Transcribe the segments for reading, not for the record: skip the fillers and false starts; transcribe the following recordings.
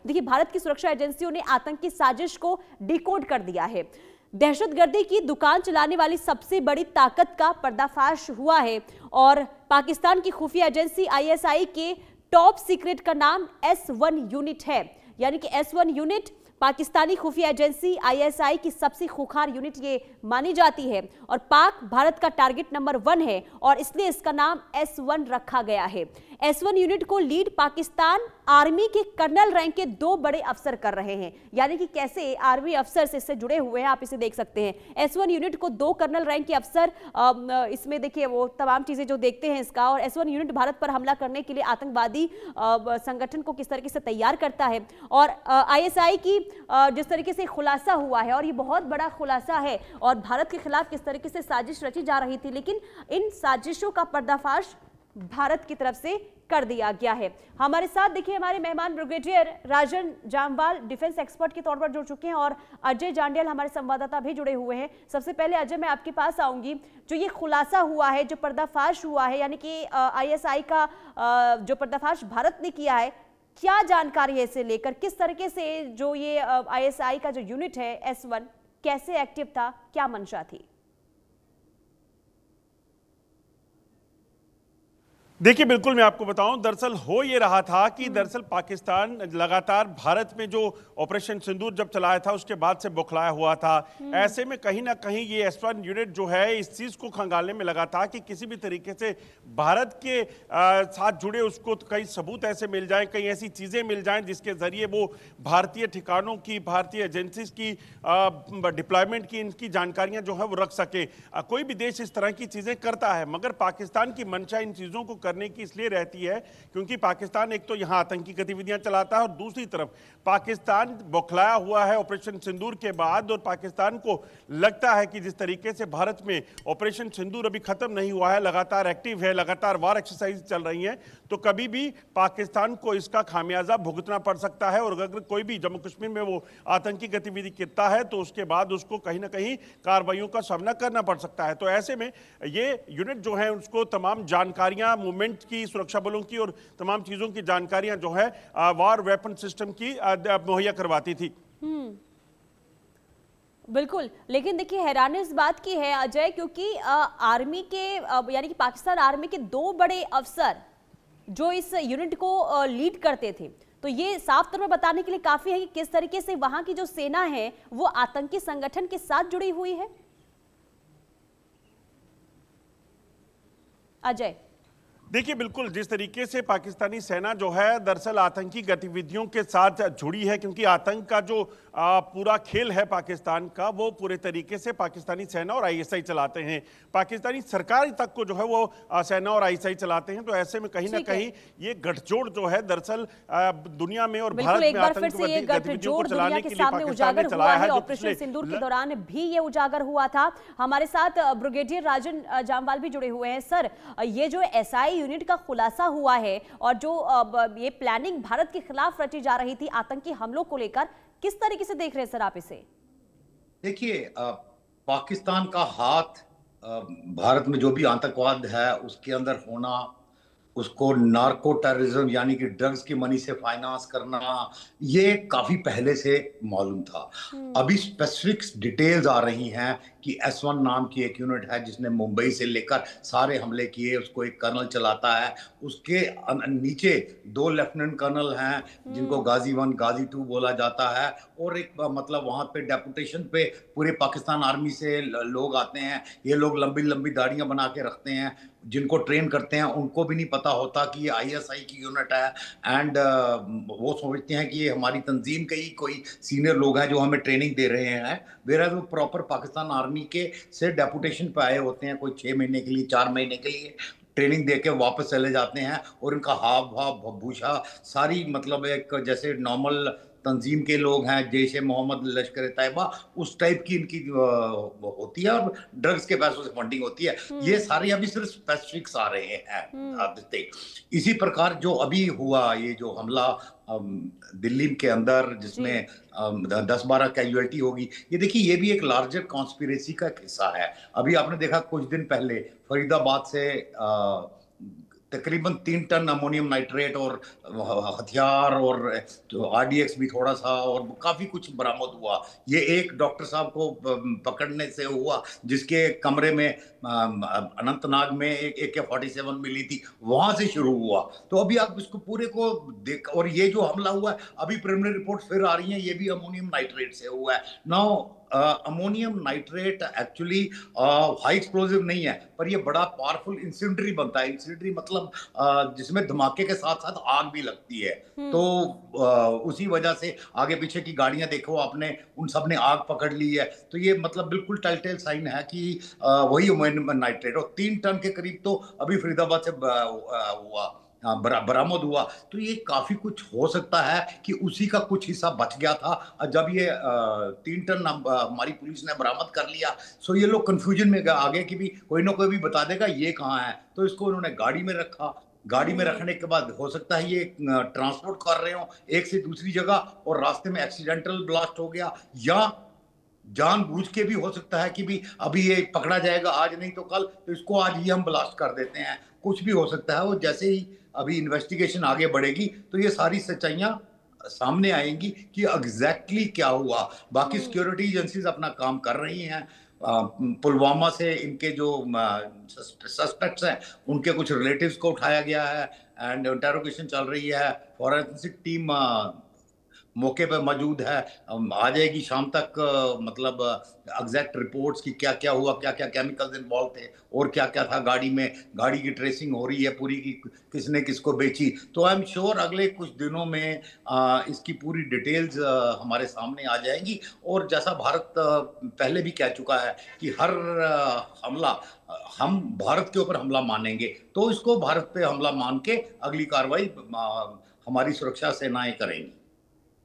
देखिए, भारत की सुरक्षा एजेंसियों ने आतंकी साजिश को डिकोड कर दिया है। दहशतगर्दी की दुकान चलाने वाली सबसे बड़ी ताकत का पर्दाफाश हुआ है और पाकिस्तान की खुफिया एजेंसी आईएसआई के टॉप सीक्रेट का नाम S1 यूनिट है। यानी कि S1 यूनिट पाकिस्तानी खुफिया एजेंसी आईएसआई की सबसे खूंखार यूनिट ये मानी जाती है और पाक भारत का टारगेट नंबर 1 है और इसलिए इसका नाम S1 रखा गया है। S1 यूनिट को लीड पाकिस्तान आर्मी के कर्नल रैंक के 2 बड़े अफसर कर रहे हैं। यानी कि कैसे आर्मी अफसर से इससे जुड़े हुए हैं, आप इसे देख सकते हैं। S1 यूनिट को 2 कर्नल रैंक के अफसर, इसमें देखिए वो तमाम चीजें जो देखते हैं इसका, और S1 यूनिट भारत पर हमला करने के लिए आतंकवादी संगठन को किस तरीके से तैयार करता है और आईएसआई की जिस तरीके से खुलासा हुआ है, और ये बहुत बड़ा खुलासा है, और भारत के खिलाफ किस तरीके से साजिश रची जा रही थी, लेकिन इन साजिशों का पर्दाफाश भारत की तरफ से कर दिया गया है। हमारे साथ देखिए हमारे मेहमान ब्रिगेडियर राजन जामवाल डिफेंस एक्सपर्ट के तौर पर जुड़ चुके हैं और अजय जांडियल हमारे संवाददाता भी जुड़े हुए हैं। सबसे पहले अजय, मैं आपके पास आऊंगी। जो ये खुलासा हुआ है, जो पर्दाफाश हुआ है, यानी कि आईएसआई का जो पर्दाफाश भारत ने किया है, क्या जानकारी है इसे लेकर? किस तरीके से जो ये आईएसआई का जो यूनिट है S1 कैसे एक्टिव था, क्या मंशा थी? देखिए, बिल्कुल मैं आपको बताऊं, दरअसल हो ये रहा था कि दरअसल पाकिस्तान लगातार भारत में जो ऑपरेशन सिंदूर जब चलाया था उसके बाद से बौखलाया हुआ था। ऐसे में कहीं ना कहीं ये S1 यूनिट जो है इस चीज को खंगालने में लगा था कि किसी भी तरीके से भारत के साथ जुड़े उसको कई सबूत ऐसे मिल जाएं, कई ऐसी चीजें मिल जाएं जिसके जरिए वो भारतीय ठिकानों की, भारतीय एजेंसीज की डिप्लॉयमेंट की, इनकी जानकारियां जो है वो रख सके। कोई भी देश इस तरह की चीजें करता है, मगर पाकिस्तान की मंशा इन चीजों को करने की इसलिए रहती है क्योंकि पाकिस्तान एक तो यहां आतंकी गतिविधियां चलाता है और दूसरी तरफ पाकिस्तान बौखलाया हुआ है ऑपरेशन सिंदूर के बाद, और पाकिस्तान को लगता है कि जिस तरीके से भारत में ऑपरेशन सिंदूर अभी खत्म नहीं हुआ है, लगातार एक्टिव है, लगातार वार एक्सरसाइज चल रही हैं, तो कभी भी पाकिस्तान को इसका खामियाजा भुगतना पड़ सकता है। और अगर कोई भी जम्मू कश्मीर में वो आतंकी गतिविधि करता है तो उसके बाद उसको कहीं ना कहीं कार्रवाइयों का सामना करना पड़ सकता है। तो ऐसे में ये यूनिट जो है उसको तमाम जानकारियां मूवमेंट की, सुरक्षा बलों की और तमाम चीजों की जानकारियां जो है वार वेपन सिस्टम की मुहैया करवाती थी। बिल्कुल, लेकिन देखिए हैरानी इस बात की है अजय, क्योंकि आर्मी के यानी कि पाकिस्तान आर्मी के 2 बड़े अफसर जो इस यूनिट को लीड करते थे, तो ये साफ तौर पर बताने के लिए काफी है कि किस तरीके से वहां की जो सेना है वो आतंकी संगठन के साथ जुड़ी हुई है। अजय, देखिए, बिल्कुल जिस तरीके से पाकिस्तानी सेना जो है दरअसल आतंकी गतिविधियों के साथ जुड़ी है, क्योंकि आतंक का जो पूरा खेल है पाकिस्तान का, वो पूरे तरीके से पाकिस्तानी सेना और आईएसआई चलाते हैं। पाकिस्तानी सरकार तक को जो है वो सेना और आईएसआई चलाते हैं। तो ऐसे में कहीं ना कहीं ये गठजोड़ जो है दरअसल दुनिया में और भारत में आतंकवादी गतिविधियों को चलाने के लिए पाकिस्तान ने चलाया है। ऑपरेशन सिंदूर के दौरान भी ये उजागर हुआ था। हमारे साथ ब्रिगेडियर राजन जामवाल भी जुड़े हुए हैं। सर, ये जो एसआई यूनिट का खुलासा हुआ है और जो ये प्लानिंग भारत के खिलाफ रची जा रही थी आतंकी हमलों को लेकर, किस तरीके से देख रहे हैं सर आप इसे? देखिए, पाकिस्तान का हाथ भारत में जो भी आतंकवाद है उसके अंदर होना, उसको नार्को टेररिज्म यानी कि ड्रग्स की मनी से फाइनेंस करना, ये काफी पहले से मालूम था। अभी स्पेसिफिक डिटेल्स आ रही हैं कि S1 नाम की एक यूनिट है जिसने मुंबई से लेकर सारे हमले किए, उसको एक कर्नल चलाता है, उसके नीचे 2 लेफ्टिनेंट कर्नल हैं जिनको गाजी 1 गाजी 2 बोला जाता है, और एक मतलब वहां पे डेपुटेशन पे पूरे पाकिस्तान आर्मी से लोग आते हैं। ये लोग लंबी लंबी दाढ़ियां बना के रखते हैं, जिनको ट्रेन करते हैं उनको भी नहीं पता होता कि ये आईएसआई की यूनिट है, एंड वो समझते हैं कि ये हमारी तंजीम के ही कोई सीनियर लोग हैं जो हमें ट्रेनिंग दे रहे हैं। वेराज वो प्रॉपर पाकिस्तान आर्मी के से डेपुटेशन पे आए होते हैं, कोई 6 महीने के लिए, 4 महीने के लिए ट्रेनिंग दे के वापस चले जाते हैं, और इनका हाव भाव भूषा सारी मतलब एक जैसे नॉर्मल तंजीम के लोग हैं, जैश ए मोहम्मद, लश्कर तैयबा, उस टाइप की इनकी होती है, और ड्रग्स के पैसों से फंडिंग होती है। ये सारे अभी सिर्फ स्पेसिफिक्स आ रहे हैं। इसी प्रकार जो अभी हुआ ये जो हमला दिल्ली के अंदर जिसमें 10-12 कैजुअलिटी होगी, ये देखिए ये भी एक लार्जर कॉन्स्पिरेसी का एक हिस्सा है। अभी आपने देखा कुछ दिन पहले फरीदाबाद से तकरीबन 3 टन अमोनियम नाइट्रेट और हथियार और तो आरडीएक्स भी थोड़ा सा और काफी कुछ बरामद हुआ। ये एक डॉक्टर साहब को पकड़ने से हुआ जिसके कमरे में अनंतनाग में एक AK-47 मिली थी, वहां से शुरू हुआ। तो अभी आप इसको पूरे को देख, और ये जो हमला हुआ है अभी प्रिलिमिनरी रिपोर्ट फिर आ रही है, ये भी अमोनियम नाइट्रेट से हुआ है। Now ammonium nitrate actually high explosive नहीं है, पर ये बड़ा पावरफुल इंसिनरी बनता है। इंसिनरी मतलब जिसमें धमाके के साथ साथ आग भी लगती है। तो उसी वजह से आगे पीछे की गाड़ियां देखो आपने, उन सब ने आग पकड़ ली है। तो ये मतलब बिल्कुल टेलटेल साइन है कि वही अमोनियम नाइट्रेट, और 3 टन के करीब तो अभी फरीदाबाद से हुआ बरामद हुआ। तो ये काफी कुछ हो सकता है कि उसी का कुछ हिस्सा बच गया था। जब ये 3 टन हमारी पुलिस ने बरामद कर लिया, सो ये लोग कंफ्यूजन में आगे कि भी कोई ना कोई भी बता देगा ये कहाँ है। तो इसको उन्होंने गाड़ी में रखा, गाड़ी में रखने के बाद हो सकता है ये ट्रांसपोर्ट कर रहे हो एक से दूसरी जगह, और रास्ते में एक्सीडेंटल ब्लास्ट हो गया, या जानबूझ के भी हो सकता है कि भी अभी ये पकड़ा जाएगा आज नहीं तो कल, तो इसको आज ही हम ब्लास्ट कर देते हैं। कुछ भी हो सकता है। वो जैसे ही अभी इन्वेस्टिगेशन आगे बढ़ेगी तो ये सारी सच्चाइयां सामने आएंगी कि एग्जैक्टली क्या हुआ। बाकी सिक्योरिटी एजेंसीज अपना काम कर रही हैं। पुलवामा से इनके जो सस्पेक्ट्स हैं उनके कुछ रिलेटिव्स को उठाया गया है एंड इंटेरोगेशन चल रही है। फॉरेंसिक टीम मौके पर मौजूद है, आ जाएगी शाम तक। मतलब एग्जैक्ट रिपोर्ट्स की क्या क्या हुआ, क्या क्या केमिकल्स इन्वॉल्व थे और क्या क्या था गाड़ी में। गाड़ी की ट्रेसिंग हो रही है पूरी की किसने किसको बेची। तो आई एम श्योर अगले कुछ दिनों में इसकी पूरी डिटेल्स हमारे सामने आ जाएंगी। और जैसा भारत पहले भी कह चुका है कि हर हमला हम भारत के ऊपर हमला मानेंगे, तो इसको भारत पे हमला मान के अगली कार्रवाई हमारी सुरक्षा सेनाएं करेंगी।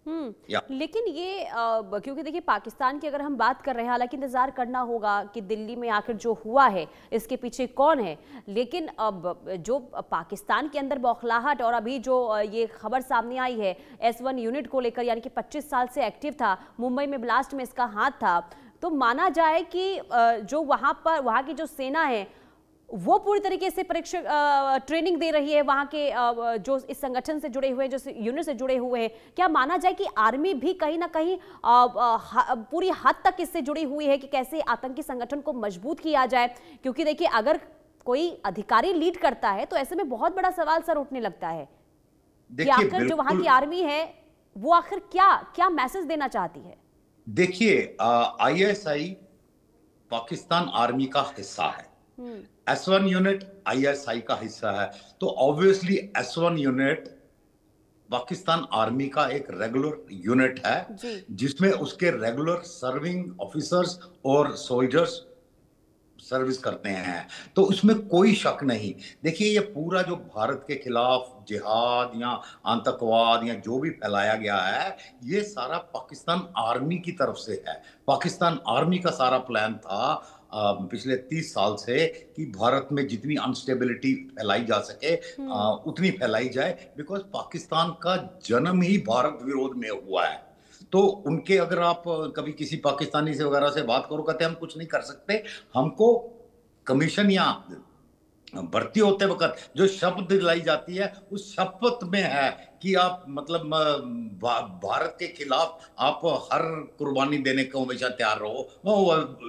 लेकिन ये क्योंकि देखिए पाकिस्तान की अगर हम बात कर रहे हैं, हालांकि इंतजार करना होगा कि दिल्ली में आखिर जो हुआ है इसके पीछे कौन है। लेकिन अब जो पाकिस्तान के अंदर बौखलाहट और अभी जो ये खबर सामने आई है S1 यूनिट को लेकर, यानी कि 25 साल से एक्टिव था, मुंबई में ब्लास्ट में इसका हाथ था, तो माना जाए कि जो वहाँ की जो सेना है वो पूरी तरीके से परीक्षण ट्रेनिंग दे रही है वहां के जो इस संगठन से जुड़े हुए, जो यूनिट से जुड़े हुए हैं। क्या माना जाए कि आर्मी भी कहीं ना कहीं पूरी हद तक इससे जुड़ी हुई है कि कैसे आतंकी संगठन को मजबूत किया जाए? क्योंकि देखिए अगर कोई अधिकारी लीड करता है तो ऐसे में बहुत बड़ा सवाल सर उठने लगता है कि आखिर जो वहां की आर्मी है वो आखिर क्या क्या मैसेज देना चाहती है। देखिए ISI पाकिस्तान आर्मी का हिस्सा है, S1 यूनिट ISI का हिस्सा है। तो obviously S1 unit Pakistan army का एक रेगुलर यूनिट है जिसमें उसके रेगुलर सर्विंग ऑफिसर्स और सोल्जर्स सर्विस करते हैं। तो उसमें कोई शक नहीं। देखिए ये पूरा जो भारत के खिलाफ जिहाद या आतंकवाद या जो भी फैलाया गया है, ये सारा पाकिस्तान आर्मी की तरफ से है। पाकिस्तान आर्मी का सारा प्लान था पिछले 30 साल से कि भारत में जितनी अनस्टेबिलिटी फैलाई जा सके उतनी फैलाई जाए, बिकॉज पाकिस्तान का जन्म ही भारत विरोध में हुआ है। तो उनके अगर आप कभी किसी पाकिस्तानी से वगैरह से बात करो, कहते हैं हम कुछ नहीं कर सकते, हमको कमीशन या भर्ती होते वक्त जो शपथ दिलाई जाती है उस शपथ में है कि आप मतलब भारत के खिलाफ आप हर कुर्बानी देने को हमेशा तैयार रहो,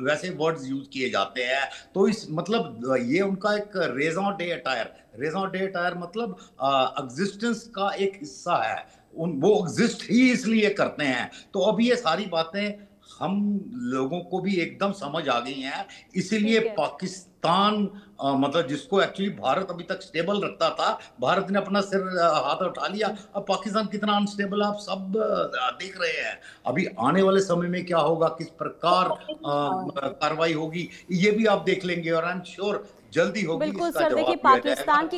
वैसे वर्ड्स यूज किए जाते हैं। तो इस मतलब ये उनका एक रेज़ॉन डे अटायर मतलब एग्जिस्टेंस का एक हिस्सा है। वो एग्जिस्ट ही इसलिए करते हैं। तो अब ये सारी बातें हम लोगों को भी एकदम समझ आ गई हैं। इसीलिए पाकिस्तान मतलब जिसको एक्चुअली भारत अभी तक स्टेबल रखता था, भारत ने अपना सिर हाथ उठा लिया। अब पाकिस्तान कितना अनस्टेबल आप सब देख रहे हैं। अभी आने वाले समय में क्या होगा, किस प्रकार कार्रवाई होगी, ये भी आप देख लेंगे और आई एम श्योर जल्दी होगी। बिल्कुल सर, देखिए पाकिस्तान की